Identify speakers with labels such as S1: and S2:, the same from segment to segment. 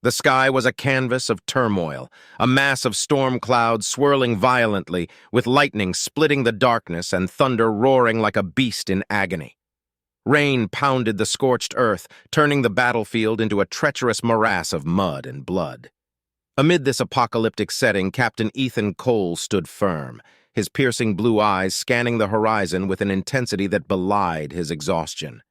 S1: The sky was a canvas of turmoil, a mass of storm clouds swirling violently, with lightning splitting the darkness and thunder roaring like a beast in agony. Rain pounded the scorched earth, turning the battlefield into a treacherous morass of mud and blood. Amid this apocalyptic setting, Captain Ethan Cole stood firm, his piercing blue eyes scanning the horizon with an intensity that belied his exhaustion.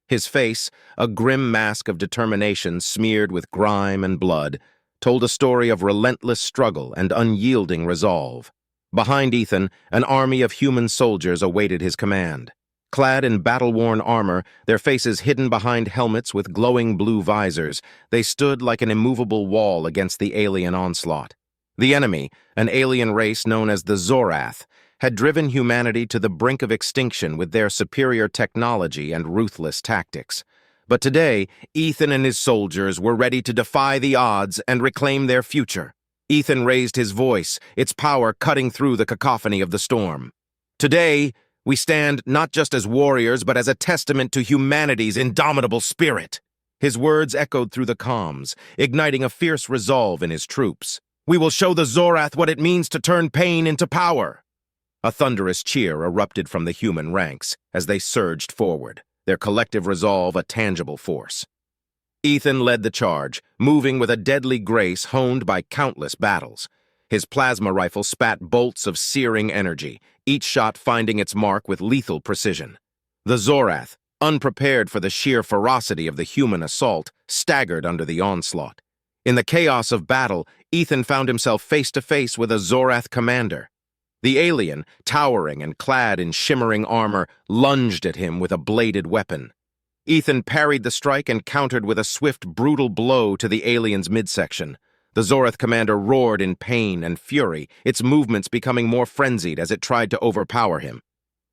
S1: His face, a grim mask of determination smeared with grime and blood, told a story of relentless struggle and unyielding resolve. Behind Ethan, an army of human soldiers awaited his command. Clad in battle-worn armor, their faces hidden behind helmets with glowing blue visors, they stood like an immovable wall against the alien onslaught. The enemy, an alien race known as the Zorath, had driven humanity to the brink of extinction with their superior technology and ruthless tactics. But today, Ethan and his soldiers were ready to defy the odds and reclaim their future. Ethan raised his voice, its power cutting through the cacophony of the storm. Today, we stand not just as warriors, but as a testament to humanity's indomitable spirit. His words echoed through the comms, igniting a fierce resolve in his troops. We will show the Zorath what it means to turn pain into power. A thunderous cheer erupted from the human ranks as they surged forward, their collective resolve a tangible force. Ethan led the charge, moving with a deadly grace honed by countless battles. His plasma rifle spat bolts of searing energy, each shot finding its mark with lethal precision. The Zorath, unprepared for the sheer ferocity of the human assault, staggered under the onslaught. In the chaos of battle, Ethan found himself face to face with a Zorath commander. The alien, towering and clad in shimmering armor, lunged at him with a bladed weapon. Ethan parried the strike and countered with a swift, brutal blow to the alien's midsection. The Zorath commander roared in pain and fury, its movements becoming more frenzied as it tried to overpower him.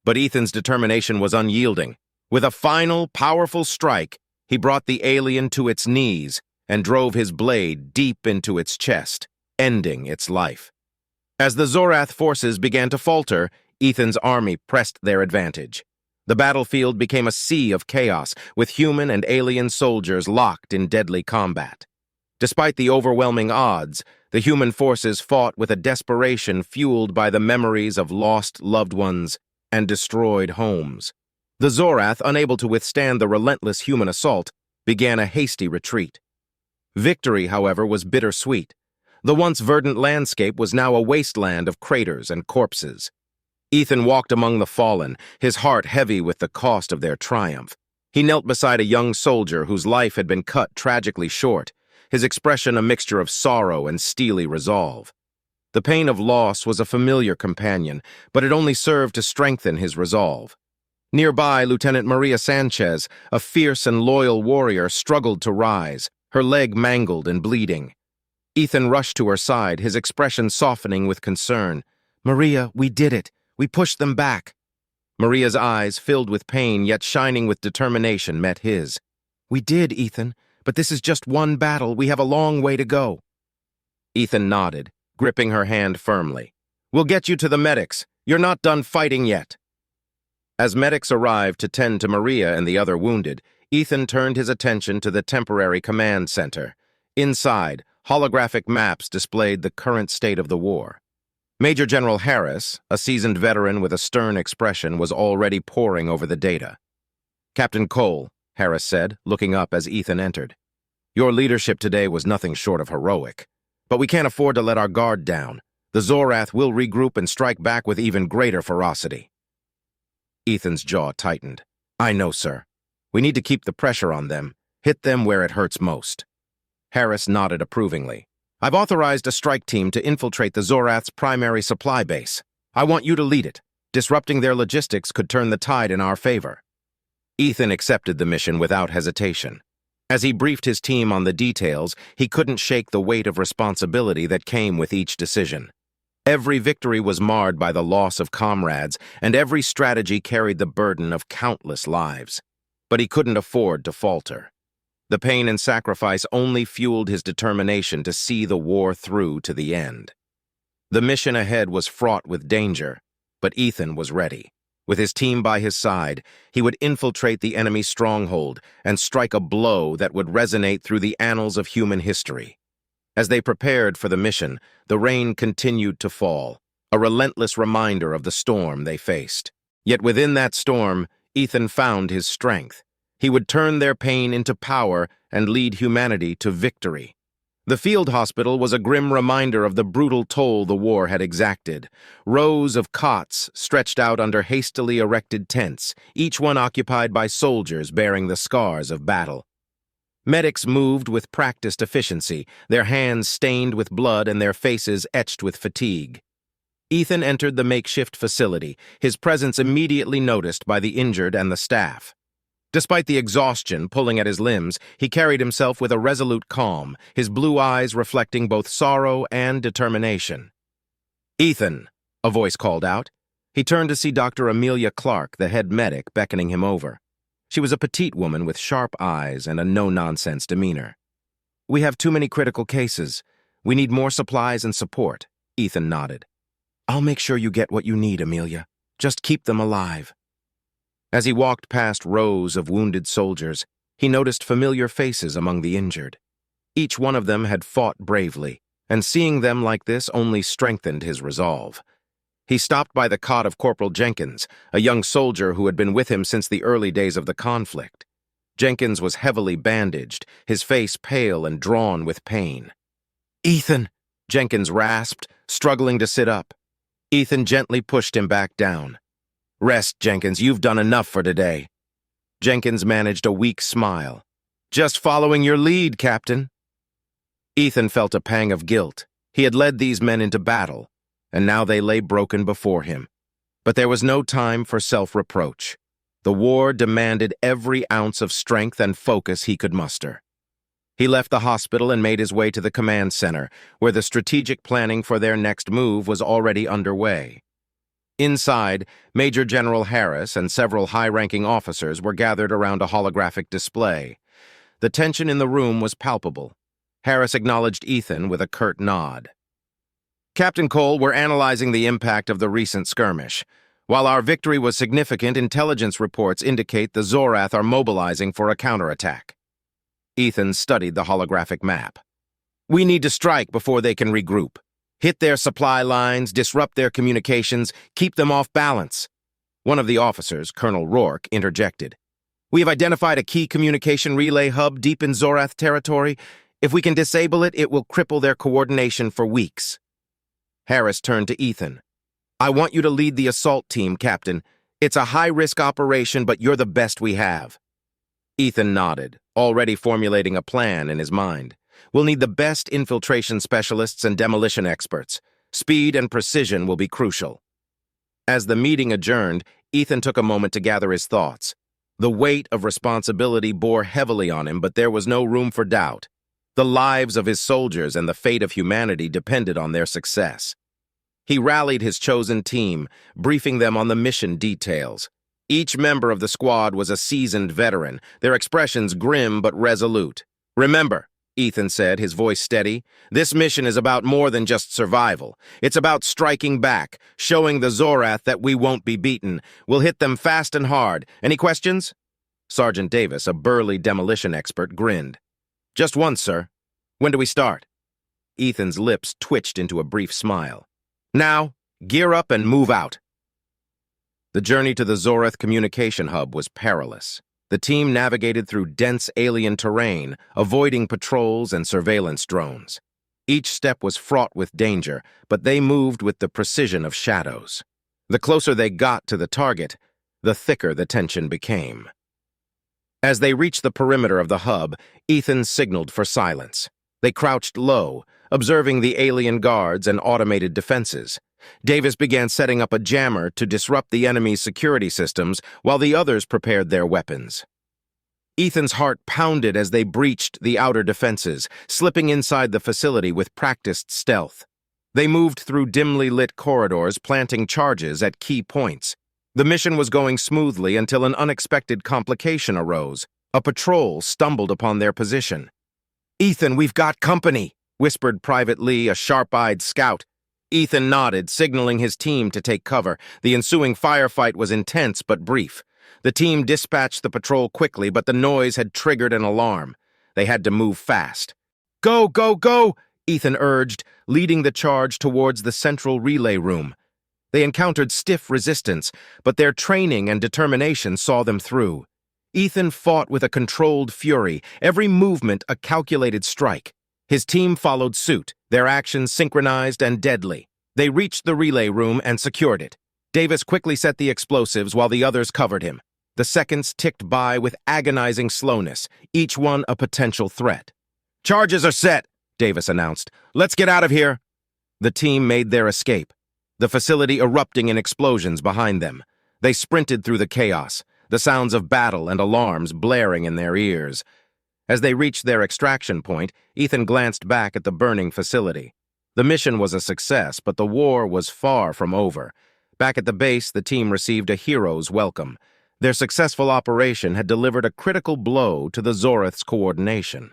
S1: But Ethan's determination was unyielding. With a final, powerful strike, he brought the alien to its knees and drove his blade deep into its chest, ending its life. As the Zorath forces began to falter, Ethan's army pressed their advantage. The battlefield became a sea of chaos, with human and alien soldiers locked in deadly combat. Despite the overwhelming odds, the human forces fought with a desperation fueled by the memories of lost loved ones and destroyed homes. The Zorath, unable to withstand the relentless human assault, began a hasty retreat. Victory, however, was bittersweet. The once verdant landscape was now a wasteland of craters and corpses. Ethan walked among the fallen, his heart heavy with the cost of their triumph. He knelt beside a young soldier whose life had been cut tragically short, his expression a mixture of sorrow and steely resolve. The pain of loss was a familiar companion, but it only served to strengthen his resolve. Nearby, Lieutenant Maria Sanchez, a fierce and loyal warrior, struggled to rise, her leg mangled and bleeding. Ethan rushed to her side, his expression softening with concern. "Maria, we did it. We pushed them back." Maria's eyes, filled with pain yet shining with determination, met his. "We did, Ethan, but this is just one battle. We have a long way to go." Ethan nodded, gripping her hand firmly. "We'll get you to the medics. You're not done fighting yet." As medics arrived to tend to Maria and the other wounded, Ethan turned his attention to the temporary command center. Inside, holographic maps displayed the current state of the war. Major General Harris, a seasoned veteran with a stern expression, was already poring over the data. "Captain Cole," Harris said, looking up as Ethan entered, "your leadership today was nothing short of heroic. But we can't afford to let our guard down. The Zorath will regroup and strike back with even greater ferocity." Ethan's jaw tightened. "I know, sir. We need to keep the pressure on them, hit them where it hurts most." Harris nodded approvingly. "I've authorized a strike team to infiltrate the Zorath's primary supply base. I want you to lead it. Disrupting their logistics could turn the tide in our favor." Ethan accepted the mission without hesitation. As he briefed his team on the details, he couldn't shake the weight of responsibility that came with each decision. Every victory was marred by the loss of comrades, and every strategy carried the burden of countless lives. But he couldn't afford to falter. The pain and sacrifice only fueled his determination to see the war through to the end. The mission ahead was fraught with danger, but Ethan was ready. With his team by his side, he would infiltrate the enemy's stronghold and strike a blow that would resonate through the annals of human history. As they prepared for the mission, the rain continued to fall, a relentless reminder of the storm they faced. Yet within that storm, Ethan found his strength. He would turn their pain into power and lead humanity to victory. The field hospital was a grim reminder of the brutal toll the war had exacted. Rows of cots stretched out under hastily erected tents, each one occupied by soldiers bearing the scars of battle. Medics moved with practiced efficiency, their hands stained with blood and their faces etched with fatigue. Ethan entered the makeshift facility, his presence immediately noticed by the injured and the staff. Despite the exhaustion pulling at his limbs, he carried himself with a resolute calm, his blue eyes reflecting both sorrow and determination. "Ethan," a voice called out. He turned to see Dr. Amelia Clark, the head medic, beckoning him over. She was a petite woman with sharp eyes and a no-nonsense demeanor. "We have too many critical cases. We need more supplies and support," Ethan nodded. "I'll make sure you get what you need, Amelia. Just keep them alive." As he walked past rows of wounded soldiers, he noticed familiar faces among the injured. Each one of them had fought bravely, and seeing them like this only strengthened his resolve. He stopped by the cot of Corporal Jenkins, a young soldier who had been with him since the early days of the conflict. Jenkins was heavily bandaged, his face pale and drawn with pain. "Ethan," Jenkins rasped, struggling to sit up. Ethan gently pushed him back down. "Rest, Jenkins, you've done enough for today." Jenkins managed a weak smile. "Just following your lead, Captain." Ethan felt a pang of guilt. He had led these men into battle, and now they lay broken before him. But there was no time for self-reproach. The war demanded every ounce of strength and focus he could muster. He left the hospital and made his way to the command center, where the strategic planning for their next move was already underway. Inside, Major General Harris and several high-ranking officers were gathered around a holographic display. The tension in the room was palpable. Harris acknowledged Ethan with a curt nod. "Captain Cole, we're analyzing the impact of the recent skirmish. While our victory was significant, intelligence reports indicate the Zorath are mobilizing for a counterattack." Ethan studied the holographic map. "We need to strike before they can regroup. Hit their supply lines, disrupt their communications, keep them off balance." One of the officers, Colonel Rourke, interjected. "We have identified a key communication relay hub deep in Zorath territory. If we can disable it, it will cripple their coordination for weeks." Harris turned to Ethan. "I want you to lead the assault team, Captain. It's a high-risk operation, but you're the best we have." Ethan nodded, already formulating a plan in his mind. "We'll need the best infiltration specialists and demolition experts. Speed and precision will be crucial." As the meeting adjourned, Ethan took a moment to gather his thoughts. The weight of responsibility bore heavily on him, but there was no room for doubt. The lives of his soldiers and the fate of humanity depended on their success. He rallied his chosen team, briefing them on the mission details. Each member of the squad was a seasoned veteran, their expressions grim but resolute. "Remember," Ethan said, his voice steady, "this mission is about more than just survival. It's about striking back, showing the Zorath that we won't be beaten. We'll hit them fast and hard. Any questions?" Sergeant Davis, a burly demolition expert, grinned. "Just one, sir. When do we start?" Ethan's lips twitched into a brief smile. "Now, gear up and move out." The journey to the Zorath communication hub was perilous. The team navigated through dense alien terrain, avoiding patrols and surveillance drones. Each step was fraught with danger, but they moved with the precision of shadows. The closer they got to the target, the thicker the tension became. As they reached the perimeter of the hub, Ethan signaled for silence. They crouched low, observing the alien guards and automated defenses. Davis began setting up a jammer to disrupt the enemy's security systems while the others prepared their weapons. Ethan's heart pounded as they breached the outer defenses, slipping inside the facility with practiced stealth. They moved through dimly lit corridors, planting charges at key points. The mission was going smoothly until an unexpected complication arose. A patrol stumbled upon their position. "Ethan, we've got company," whispered Private Lee, a sharp-eyed scout. Ethan nodded, signaling his team to take cover. The ensuing firefight was intense but brief. The team dispatched the patrol quickly, but the noise had triggered an alarm. They had to move fast. "Go, go, go!" Ethan urged, leading the charge towards the central relay room. They encountered stiff resistance, but their training and determination saw them through. Ethan fought with a controlled fury, every movement a calculated strike. His team followed suit, their actions synchronized and deadly. They reached the relay room and secured it. Davis quickly set the explosives while the others covered him. The seconds ticked by with agonizing slowness, each one a potential threat. "Charges are set," Davis announced. "Let's get out of here." The team made their escape, the facility erupting in explosions behind them. They sprinted through the chaos, the sounds of battle and alarms blaring in their ears. As they reached their extraction point, Ethan glanced back at the burning facility. The mission was a success, but the war was far from over. Back at the base, the team received a hero's welcome. Their successful operation had delivered a critical blow to the Zorath's coordination.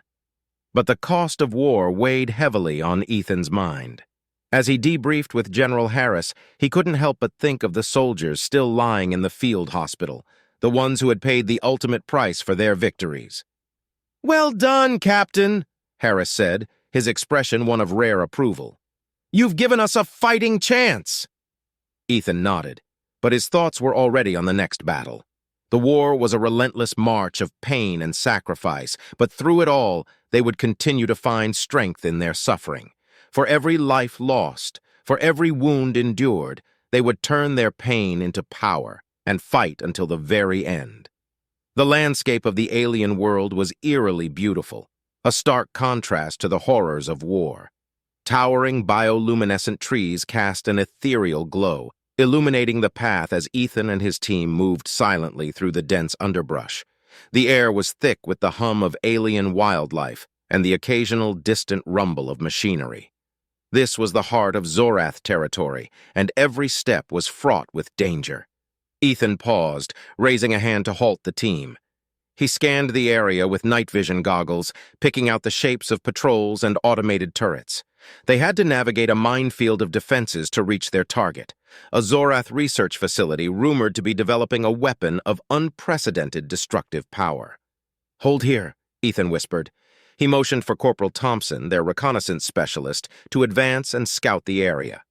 S1: But the cost of war weighed heavily on Ethan's mind. As he debriefed with General Harris, he couldn't help but think of the soldiers still lying in the field hospital, the ones who had paid the ultimate price for their victories. "Well done, Captain," Harris said, his expression one of rare approval. "You've given us a fighting chance." Ethan nodded, but his thoughts were already on the next battle. The war was a relentless march of pain and sacrifice, but through it all, they would continue to find strength in their suffering. For every life lost, for every wound endured, they would turn their pain into power and fight until the very end. The landscape of the alien world was eerily beautiful, a stark contrast to the horrors of war. Towering bioluminescent trees cast an ethereal glow, illuminating the path as Ethan and his team moved silently through the dense underbrush. The air was thick with the hum of alien wildlife and the occasional distant rumble of machinery. This was the heart of Zorath territory, and every step was fraught with danger. Ethan paused, raising a hand to halt the team. He scanned the area with night vision goggles, picking out the shapes of patrols and automated turrets. They had to navigate a minefield of defenses to reach their target, a Zorath research facility rumored to be developing a weapon of unprecedented destructive power. "Hold here," Ethan whispered. He motioned for Corporal Thompson, their reconnaissance specialist, to advance and scout the area.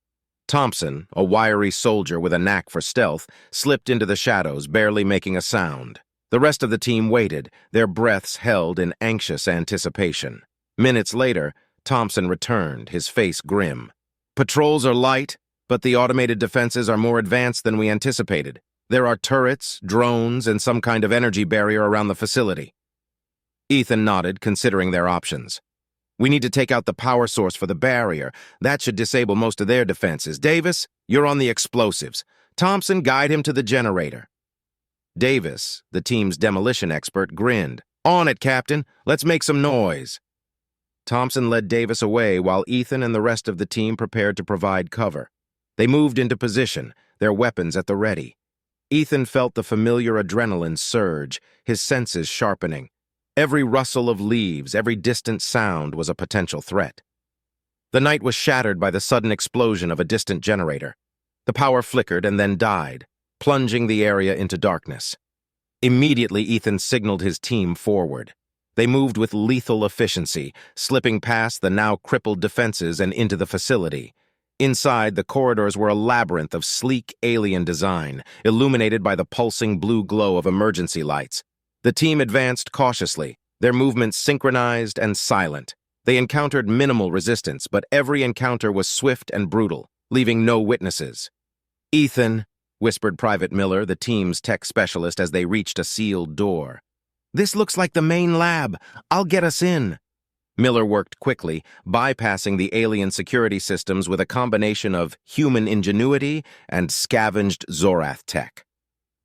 S1: Thompson, a wiry soldier with a knack for stealth, slipped into the shadows, barely making a sound. The rest of the team waited, their breaths held in anxious anticipation. Minutes later, Thompson returned, his face grim. "Patrols are light, but the automated defenses are more advanced than we anticipated. There are turrets, drones, and some kind of energy barrier around the facility." Ethan nodded, considering their options. "We need to take out the power source for the barrier. That should disable most of their defenses. Davis, you're on the explosives. Thompson, guide him to the generator." Davis, the team's demolition expert, grinned. "On it, Captain. Let's make some noise." Thompson led Davis away while Ethan and the rest of the team prepared to provide cover. They moved into position, their weapons at the ready. Ethan felt the familiar adrenaline surge, his senses sharpening. Every rustle of leaves, every distant sound was a potential threat. The night was shattered by the sudden explosion of a distant generator. The power flickered and then died, plunging the area into darkness. Immediately, Ethan signaled his team forward. They moved with lethal efficiency, slipping past the now crippled defenses and into the facility. Inside, the corridors were a labyrinth of sleek alien design, illuminated by the pulsing blue glow of emergency lights. The team advanced cautiously, their movements synchronized and silent. They encountered minimal resistance, but every encounter was swift and brutal, leaving no witnesses. "Ethan," whispered Private Miller, the team's tech specialist, as they reached a sealed door. "This looks like the main lab. I'll get us in." Miller worked quickly, bypassing the alien security systems with a combination of human ingenuity and scavenged Zorath tech.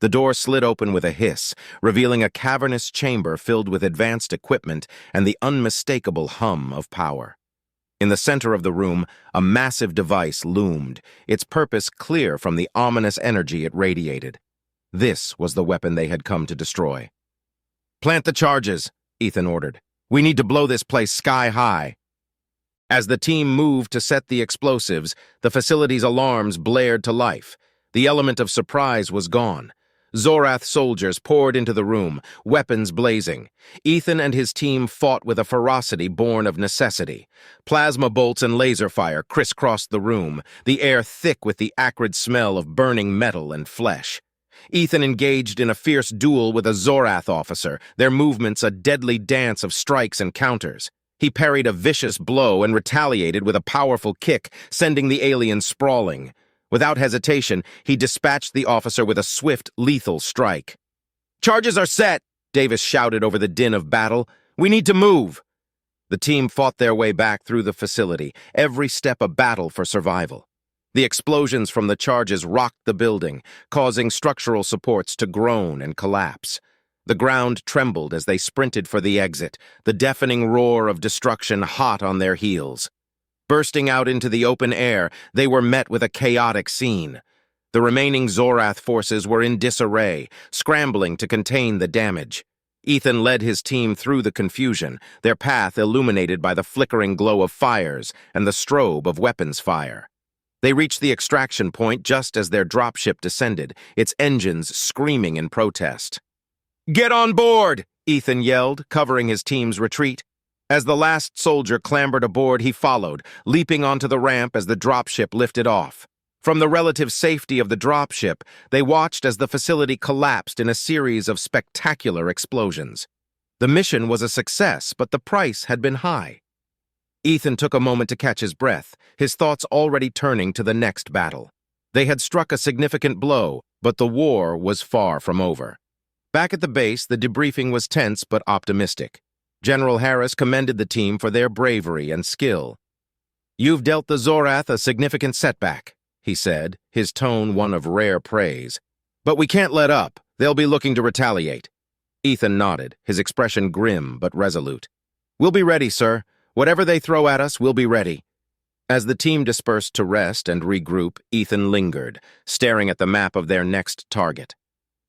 S1: The door slid open with a hiss, revealing a cavernous chamber filled with advanced equipment and the unmistakable hum of power. In the center of the room, a massive device loomed, its purpose clear from the ominous energy it radiated. This was the weapon they had come to destroy. "Plant the charges," Ethan ordered. "We need to blow this place sky high." As the team moved to set the explosives, the facility's alarms blared to life. The element of surprise was gone. Zorath soldiers poured into the room, weapons blazing. Ethan and his team fought with a ferocity born of necessity. Plasma bolts and laser fire crisscrossed the room, the air thick with the acrid smell of burning metal and flesh. Ethan engaged in a fierce duel with a Zorath officer, their movements a deadly dance of strikes and counters. He parried a vicious blow and retaliated with a powerful kick, sending the alien sprawling. Without hesitation, he dispatched the officer with a swift, lethal strike. "Charges are set!" Davis shouted over the din of battle. "We need to move!" The team fought their way back through the facility, every step a battle for survival. The explosions from the charges rocked the building, causing structural supports to groan and collapse. The ground trembled as they sprinted for the exit, the deafening roar of destruction hot on their heels. Bursting out into the open air, they were met with a chaotic scene. The remaining Zorath forces were in disarray, scrambling to contain the damage. Ethan led his team through the confusion, their path illuminated by the flickering glow of fires and the strobe of weapons fire. They reached the extraction point just as their dropship descended, its engines screaming in protest. "Get on board!" Ethan yelled, covering his team's retreat. As the last soldier clambered aboard, he followed, leaping onto the ramp as the dropship lifted off. From the relative safety of the dropship, they watched as the facility collapsed in a series of spectacular explosions. The mission was a success, but the price had been high. Ethan took a moment to catch his breath, his thoughts already turning to the next battle. They had struck a significant blow, but the war was far from over. Back at the base, the debriefing was tense but optimistic. General Harris commended the team for their bravery and skill. "You've dealt the Zorath a significant setback," he said, his tone one of rare praise. "But we can't let up. They'll be looking to retaliate." Ethan nodded, his expression grim but resolute. "We'll be ready, sir. Whatever they throw at us, we'll be ready." As the team dispersed to rest and regroup, Ethan lingered, staring at the map of their next target.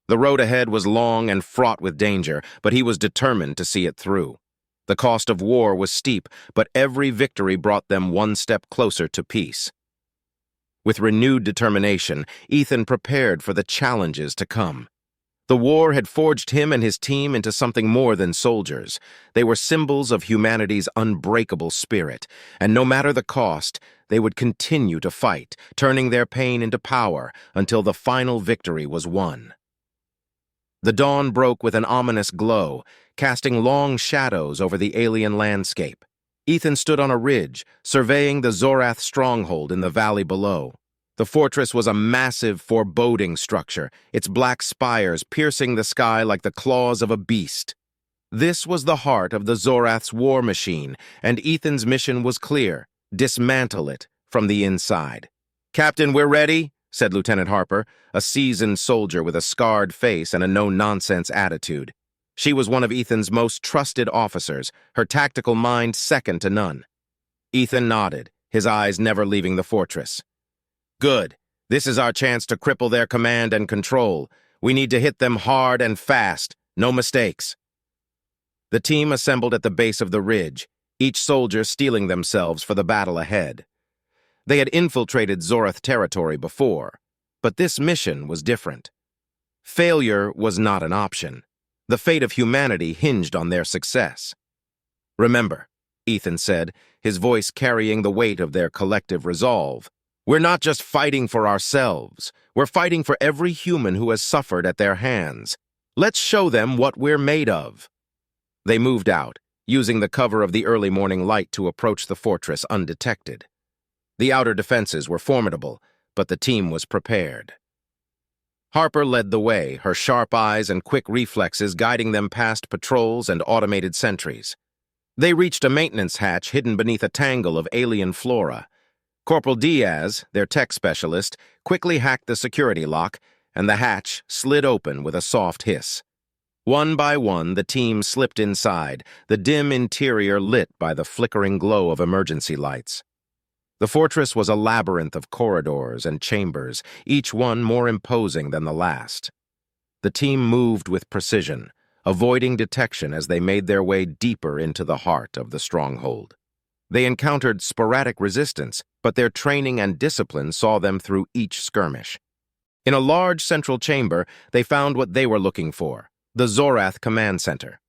S1: The road ahead was long and fraught with danger, but he was determined to see it through. The cost of war was steep, but every victory brought them one step closer to peace. With renewed determination, Ethan prepared for the challenges to come. The war had forged him and his team into something more than soldiers. They were symbols of humanity's unbreakable spirit, and no matter the cost, they would continue to fight, turning their pain into power until the final victory was won. The dawn broke with an ominous glow, casting long shadows over the alien landscape. Ethan stood on a ridge, surveying the Zorath stronghold in the valley below. The fortress was a massive, foreboding structure, its black spires piercing the sky like the claws of a beast. This was the heart of the Zorath's war machine, and Ethan's mission was clear: dismantle it from the inside. "Captain, we're ready," said Lieutenant Harper, a seasoned soldier with a scarred face and a no-nonsense attitude. She was one of Ethan's most trusted officers, her tactical mind second to none. Ethan nodded, his eyes never leaving the fortress. "Good. This is our chance to cripple their command and control. We need to hit them hard and fast. No mistakes." The team assembled at the base of the ridge, each soldier steeling themselves for the battle ahead. They had infiltrated Zorath territory before, but this mission was different. Failure was not an option. The fate of humanity hinged on their success. "Remember," Ethan said, his voice carrying the weight of their collective resolve, "we're not just fighting for ourselves. We're fighting for every human who has suffered at their hands. Let's show them what we're made of." They moved out, using the cover of the early morning light to approach the fortress undetected. The outer defenses were formidable, but the team was prepared. Harper led the way, her sharp eyes and quick reflexes guiding them past patrols and automated sentries. They reached a maintenance hatch hidden beneath a tangle of alien flora. Corporal Diaz, their tech specialist, quickly hacked the security lock, and the hatch slid open with a soft hiss. One by one, the team slipped inside, the dim interior lit by the flickering glow of emergency lights. The fortress was a labyrinth of corridors and chambers, each one more imposing than the last. The team moved with precision, avoiding detection as they made their way deeper into the heart of the stronghold. They encountered sporadic resistance, but their training and discipline saw them through each skirmish. In a large central chamber, they found what they were looking for, the Zorath Command Center.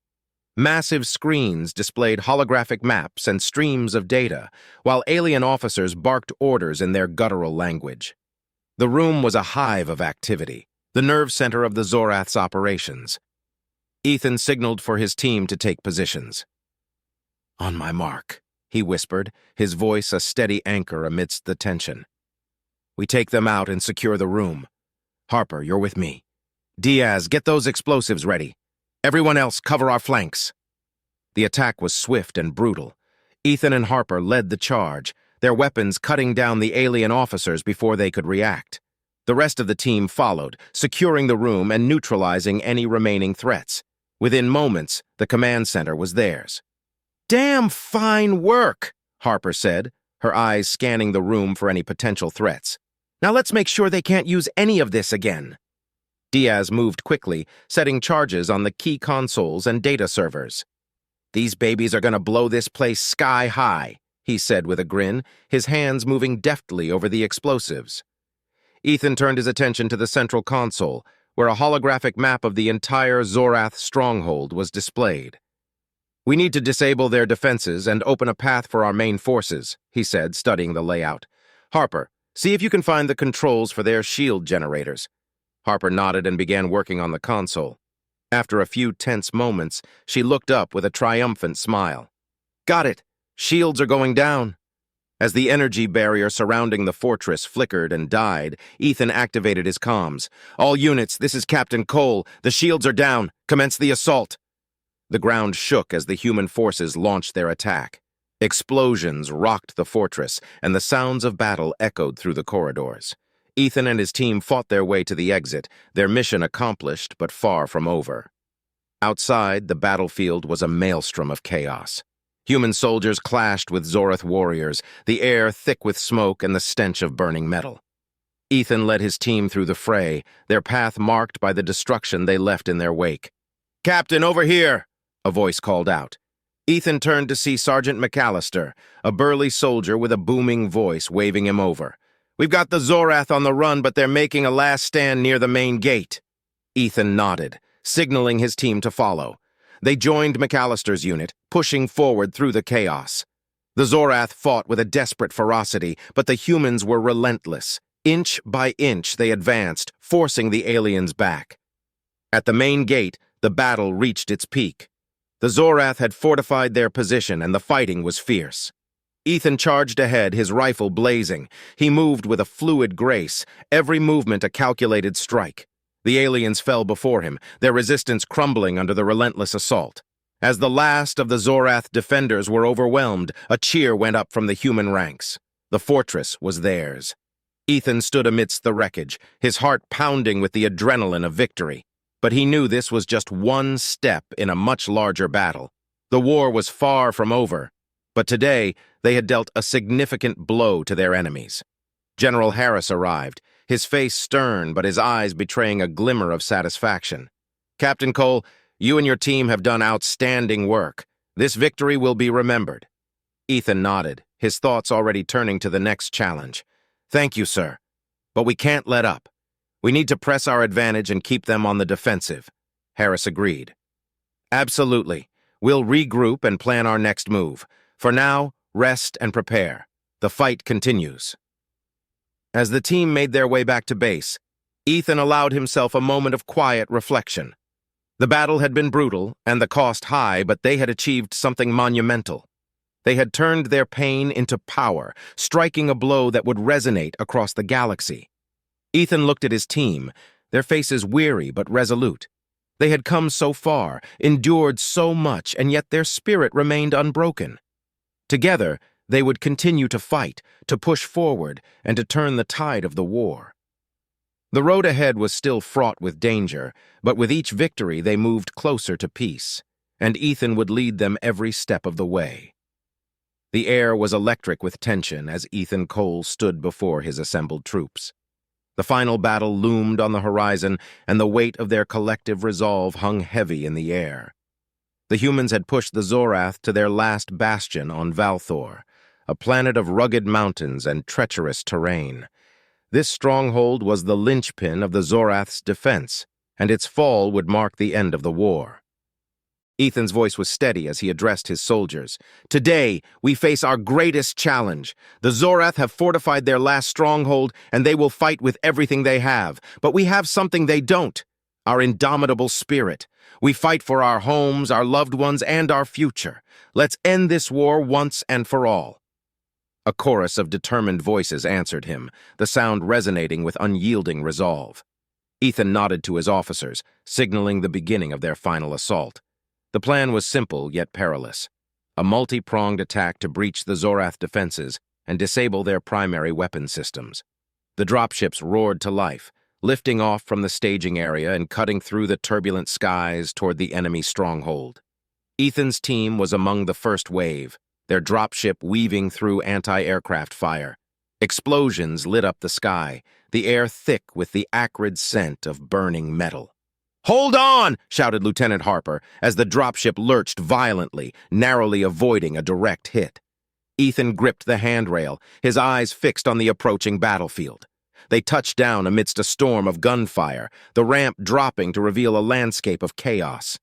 S1: Massive screens displayed holographic maps and streams of data, while alien officers barked orders in their guttural language. The room was a hive of activity, the nerve center of the Zorath's operations. Ethan signaled for his team to take positions. "On my mark," he whispered, his voice a steady anchor amidst the tension. "We take them out and secure the room. Harper, you're with me. Diaz, get those explosives ready. Everyone else, cover our flanks." The attack was swift and brutal. Ethan and Harper led the charge, their weapons cutting down the alien officers before they could react. The rest of the team followed, securing the room and neutralizing any remaining threats. Within moments, the command center was theirs. "Damn fine work," Harper said, her eyes scanning the room for any potential threats. "Now let's make sure they can't use any of this again." Diaz moved quickly, setting charges on the key consoles and data servers. "These babies are going to blow this place sky high," he said with a grin, his hands moving deftly over the explosives. Ethan turned his attention to the central console, where a holographic map of the entire Zorath stronghold was displayed. "We need to disable their defenses and open a path for our main forces," he said, studying the layout. "Harper, see if you can find the controls for their shield generators." Harper nodded and began working on the console. After a few tense moments, she looked up with a triumphant smile. "Got it! Shields are going down." As the energy barrier surrounding the fortress flickered and died, Ethan activated his comms. "All units, this is Captain Cole. The shields are down. Commence the assault." The ground shook as the human forces launched their attack. Explosions rocked the fortress, and the sounds of battle echoed through the corridors. Ethan and his team fought their way to the exit, their mission accomplished but far from over. Outside, the battlefield was a maelstrom of chaos. Human soldiers clashed with Zorath warriors, the air thick with smoke and the stench of burning metal. Ethan led his team through the fray, their path marked by the destruction they left in their wake. "Captain, over here!" a voice called out. Ethan turned to see Sergeant McAllister, a burly soldier with a booming voice waving him over. "We've got the Zorath on the run, but they're making a last stand near the main gate." Ethan nodded, signaling his team to follow. They joined McAllister's unit, pushing forward through the chaos. The Zorath fought with a desperate ferocity, but the humans were relentless. Inch by inch they advanced, forcing the aliens back. At the main gate, the battle reached its peak. The Zorath had fortified their position, and the fighting was fierce. Ethan charged ahead, his rifle blazing. He moved with a fluid grace, every movement a calculated strike. The aliens fell before him, their resistance crumbling under the relentless assault. As the last of the Zorath defenders were overwhelmed, a cheer went up from the human ranks. The fortress was theirs. Ethan stood amidst the wreckage, his heart pounding with the adrenaline of victory. But he knew this was just one step in a much larger battle. The war was far from over. But today, they had dealt a significant blow to their enemies. General Harris arrived, his face stern but his eyes betraying a glimmer of satisfaction. "Captain Cole, you and your team have done outstanding work. This victory will be remembered." Ethan nodded, his thoughts already turning to the next challenge. "Thank you, sir. But we can't let up. We need to press our advantage and keep them on the defensive." Harris agreed. "Absolutely. We'll regroup and plan our next move. For now, rest and prepare. The fight continues." As the team made their way back to base, Ethan allowed himself a moment of quiet reflection. The battle had been brutal and the cost high, but they had achieved something monumental. They had turned their pain into power, striking a blow that would resonate across the galaxy. Ethan looked at his team, their faces weary but resolute. They had come so far, endured so much, and yet their spirit remained unbroken. Together, they would continue to fight, to push forward, and to turn the tide of the war. The road ahead was still fraught with danger, but with each victory they moved closer to peace, and Ethan would lead them every step of the way. The air was electric with tension as Ethan Cole stood before his assembled troops. The final battle loomed on the horizon, and the weight of their collective resolve hung heavy in the air. The humans had pushed the Zorath to their last bastion on Valthor, a planet of rugged mountains and treacherous terrain. This stronghold was the linchpin of the Zorath's defense, and its fall would mark the end of the war. Ethan's voice was steady as he addressed his soldiers. Today, we face our greatest challenge. The Zorath have fortified their last stronghold, and they will fight with everything they have. But we have something they don't: our indomitable spirit. We fight for our homes, our loved ones, and our future. Let's end this war once and for all. A chorus of determined voices answered him, the sound resonating with unyielding resolve. Ethan nodded to his officers, signaling the beginning of their final assault. The plan was simple yet perilous: a multi-pronged attack to breach the Zorath defenses and disable their primary weapon systems. The dropships roared to life, lifting off from the staging area and cutting through the turbulent skies toward the enemy stronghold. Ethan's team was among the first wave, their dropship weaving through anti-aircraft fire. Explosions lit up the sky, the air thick with the acrid scent of burning metal. "Hold on!" shouted Lieutenant Harper as the dropship lurched violently, narrowly avoiding a direct hit. Ethan gripped the handrail, his eyes fixed on the approaching battlefield. They touched down amidst a storm of gunfire, the ramp dropping to reveal a landscape of chaos.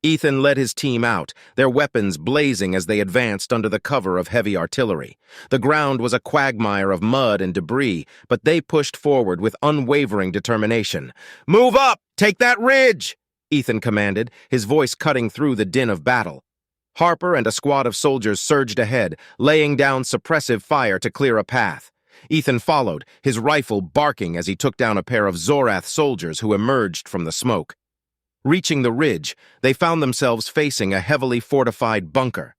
S1: Ethan led his team out, their weapons blazing as they advanced under the cover of heavy artillery. The ground was a quagmire of mud and debris, but they pushed forward with unwavering determination. "Move up! Take that ridge!" Ethan commanded, his voice cutting through the din of battle. Harper and a squad of soldiers surged ahead, laying down suppressive fire to clear a path. Ethan followed, his rifle barking as he took down a pair of Zorath soldiers who emerged from the smoke. Reaching the ridge, they found themselves facing a heavily fortified bunker.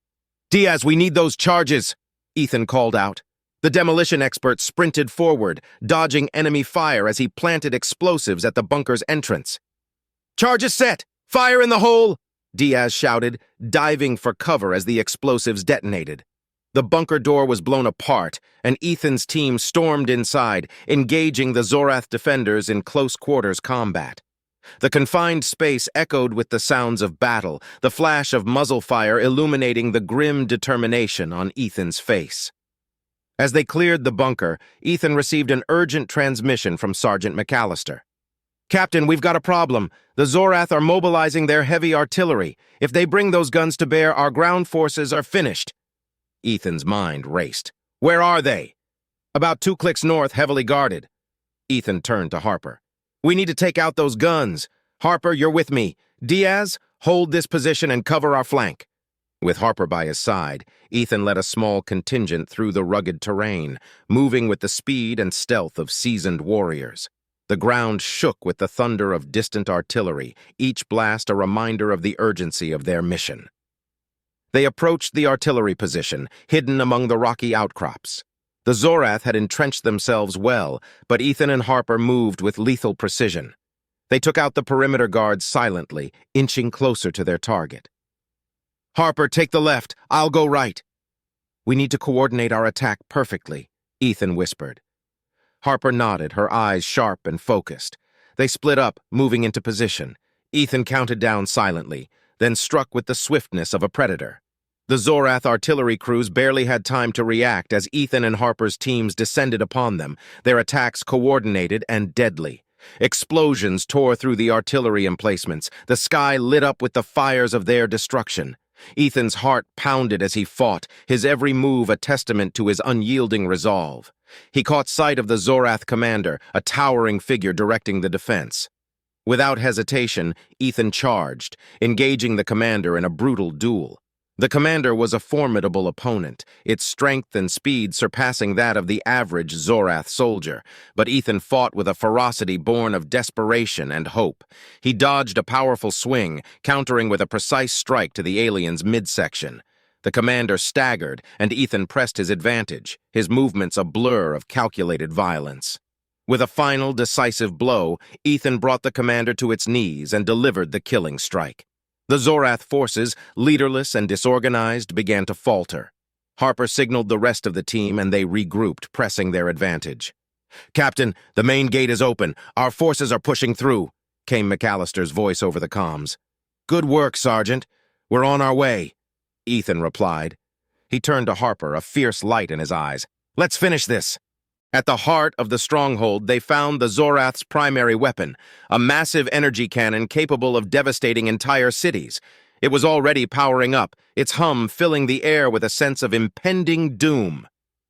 S1: "Diaz, we need those charges!" Ethan called out. The demolition expert sprinted forward, dodging enemy fire as he planted explosives at the bunker's entrance. "Charges set! Fire in the hole!" Diaz shouted, diving for cover as the explosives detonated. The bunker door was blown apart, and Ethan's team stormed inside, engaging the Zorath defenders in close-quarters combat. The confined space echoed with the sounds of battle, the flash of muzzle fire illuminating the grim determination on Ethan's face. As they cleared the bunker, Ethan received an urgent transmission from Sergeant McAllister. "Captain, we've got a problem. The Zorath are mobilizing their heavy artillery. If they bring those guns to bear, our ground forces are finished." Ethan's mind raced. "Where are they?" "About 2 clicks north, heavily guarded." Ethan turned to Harper. "We need to take out those guns. Harper, you're with me. Diaz, hold this position and cover our flank." With Harper by his side, Ethan led a small contingent through the rugged terrain, moving with the speed and stealth of seasoned warriors. The ground shook with the thunder of distant artillery, each blast a reminder of the urgency of their mission. They approached the artillery position, hidden among the rocky outcrops. The Zorath had entrenched themselves well, but Ethan and Harper moved with lethal precision. They took out the perimeter guards silently, inching closer to their target. "Harper, take the left. I'll go right." "We need to coordinate our attack perfectly," Ethan whispered. Harper nodded, her eyes sharp and focused. They split up, moving into position. Ethan counted down silently, then struck with the swiftness of a predator. The Zorath artillery crews barely had time to react as Ethan and Harper's teams descended upon them, their attacks coordinated and deadly. Explosions tore through the artillery emplacements, the sky lit up with the fires of their destruction. Ethan's heart pounded as he fought, his every move a testament to his unyielding resolve. He caught sight of the Zorath commander, a towering figure directing the defense. Without hesitation, Ethan charged, engaging the commander in a brutal duel. The commander was a formidable opponent, its strength and speed surpassing that of the average Zorath soldier, but Ethan fought with a ferocity born of desperation and hope. He dodged a powerful swing, countering with a precise strike to the alien's midsection. The commander staggered, and Ethan pressed his advantage, his movements a blur of calculated violence. With a final, decisive blow, Ethan brought the commander to its knees and delivered the killing strike. The Zorath forces, leaderless and disorganized, began to falter. Harper signaled the rest of the team, and they regrouped, pressing their advantage. "Captain, the main gate is open. Our forces are pushing through," came McAllister's voice over the comms. "Good work, Sergeant. We're on our way," Ethan replied. He turned to Harper, a fierce light in his eyes. "Let's finish this." At the heart of the stronghold, they found the Zorath's primary weapon, a massive energy cannon capable of devastating entire cities. It was already powering up, its hum filling the air with a sense of impending doom.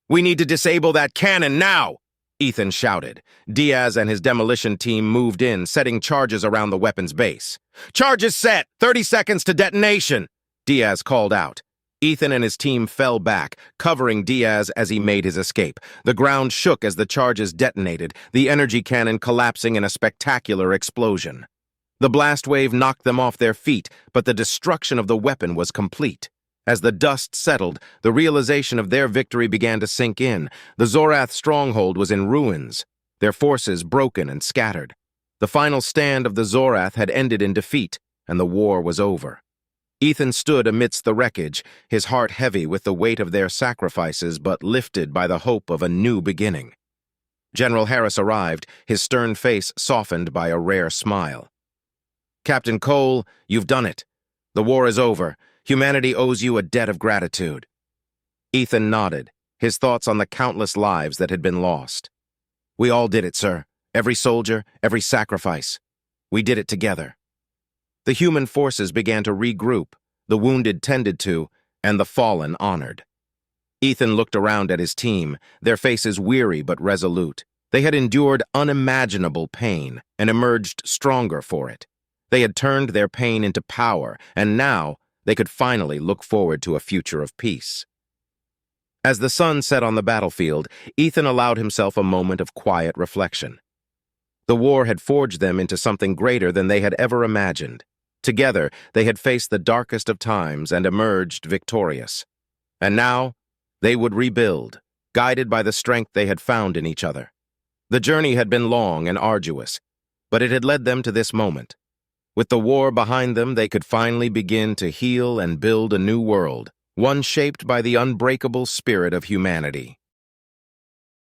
S1: "We need to disable that cannon now!" Ethan shouted. Diaz and his demolition team moved in, setting charges around the weapon's base. "Charges set! 30 seconds to detonation!" Diaz called out. Ethan and his team fell back, covering Diaz as he made his escape. The ground shook as the charges detonated, the energy cannon collapsing in a spectacular explosion. The blast wave knocked them off their feet, but the destruction of the weapon was complete. As the dust settled, the realization of their victory began to sink in. The Zorath stronghold was in ruins, their forces broken and scattered. The final stand of the Zorath had ended in defeat, and the war was over. Ethan stood amidst the wreckage, his heart heavy with the weight of their sacrifices but lifted by the hope of a new beginning. General Harris arrived, his stern face softened by a rare smile. "Captain Cole, you've done it. The war is over. Humanity owes you a debt of gratitude." Ethan nodded, his thoughts on the countless lives that had been lost. "We all did it, sir. Every soldier, every sacrifice. We did it together." The human forces began to regroup, the wounded tended to, and the fallen honored. Ethan looked around at his team, their faces weary but resolute. They had endured unimaginable pain and emerged stronger for it. They had turned their pain into power, and now they could finally look forward to a future of peace. As the sun set on the battlefield, Ethan allowed himself a moment of quiet reflection. The war had forged them into something greater than they had ever imagined. Together, they had faced the darkest of times and emerged victorious. And now, they would rebuild, guided by the strength they had found in each other. The journey had been long and arduous, but it had led them to this moment. With the war behind them, they could finally begin to heal and build a new world, one shaped by the unbreakable spirit of humanity.